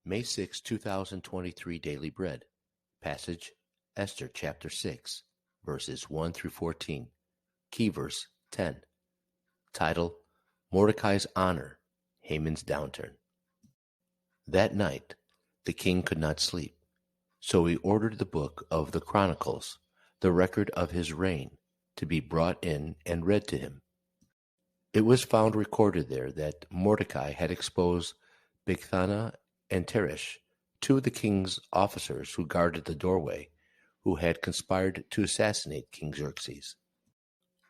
May 6, 2023 Daily Bread. Passage, Esther chapter 6, verses 1 through 14. Key verse 10. Title, Mordecai's Honor, Haman's Downturn. That night, the king could not sleep, so he ordered the book of the Chronicles, the record of his reign, to be brought in and read to him. It was found recorded there that Mordecai had exposed Bigthana and Teresh, two of the king's officers who guarded the doorway, who had conspired to assassinate King Xerxes.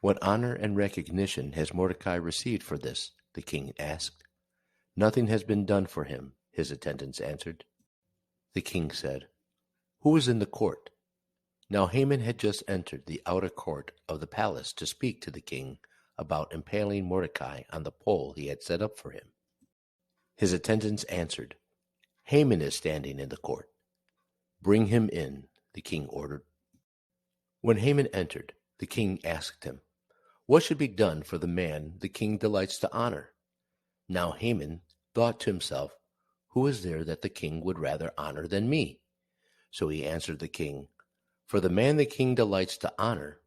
What honor and recognition has Mordecai received for this? The king asked. Nothing has been done for him, his attendants answered. The king said, Who is in the court? Now Haman had just entered the outer court of the palace to speak to the king about impaling Mordecai on the pole he had set up for him. His attendants answered, Haman is standing in the court. Bring him in, the king ordered. When Haman entered, the king asked him, What should be done for the man the king delights to honor? Now Haman thought to himself, Who is there that the king would rather honor than me? So he answered the king, For the man the king delights to honor,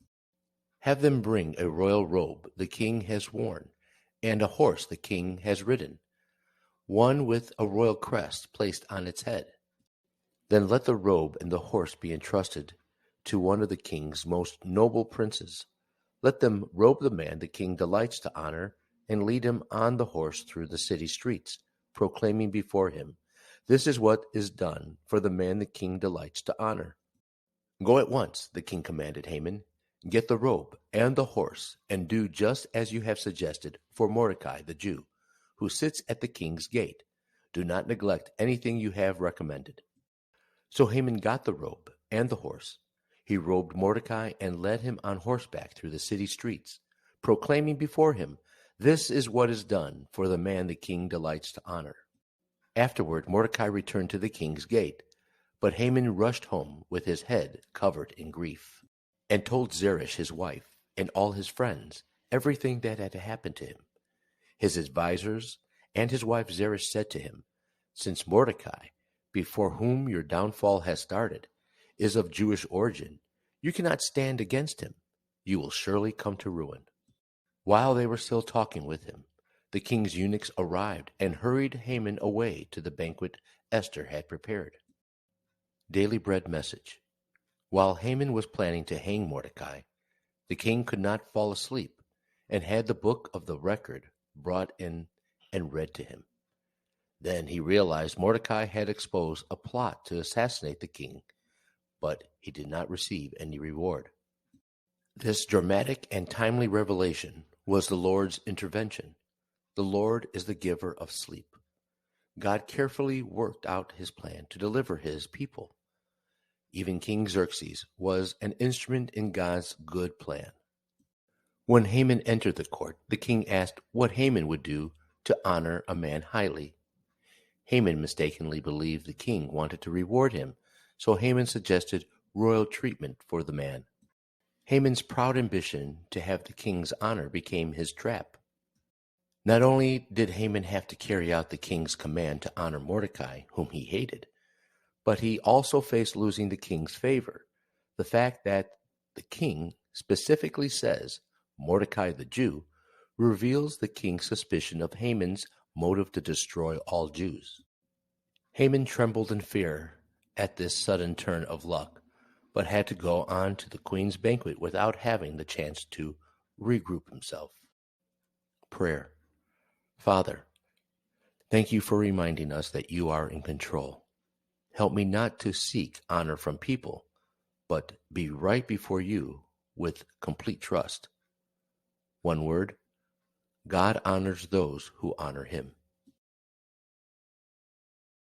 have them bring a royal robe the king has worn, and a horse the king has ridden, one with a royal crest placed on its head. Then let the robe and the horse be entrusted to one of the king's most noble princes. Let them robe the man the king delights to honor and lead him on the horse through the city streets, proclaiming before him, This is what is done for the man the king delights to honor. Go at once, the king commanded Haman. Get the robe and the horse, and do just as you have suggested for Mordecai the Jew, who sits at the king's gate. Do not neglect anything you have recommended. So Haman got the robe and the horse. He robed Mordecai and led him on horseback through the city streets, proclaiming before him, This is what is done for the man the king delights to honor. Afterward Mordecai returned to the king's gate, but Haman rushed home with his head covered in grief, and told Zeresh his wife and all his friends everything that had happened to him. His advisers and his wife Zeresh said to him, Since Mordecai, before whom your downfall has started, is of Jewish origin, you cannot stand against him. You will surely come to ruin. While they were still talking with him, the king's eunuchs arrived and hurried Haman away to the banquet Esther had prepared. Daily Bread Message. While Haman was planning to hang Mordecai, the king could not fall asleep and had the book of the record brought in and read to him. Then he realized Mordecai had exposed a plot to assassinate the king, but he did not receive any reward. This dramatic and timely revelation was the Lord's intervention. The Lord is the giver of sleep. God carefully worked out his plan to deliver his people. Even King Xerxes was an instrument in God's good plan. When Haman entered the court, the king asked what Haman would do to honor a man highly. Haman mistakenly believed the king wanted to reward him, so Haman suggested royal treatment for the man. Haman's proud ambition to have the king's honor became his trap. Not only did Haman have to carry out the king's command to honor Mordecai, whom he hated, but he also faced losing the king's favor. The fact that the king specifically says Mordecai the Jew reveals the king's suspicion of Haman's motive to destroy all Jews. Haman trembled in fear at this sudden turn of luck, but had to go on to the queen's banquet without having the chance to regroup himself. Prayer. Father, thank you for reminding us that you are in control. Help me not to seek honor from people, but be right before you with complete trust. One word, God honors those who honor him.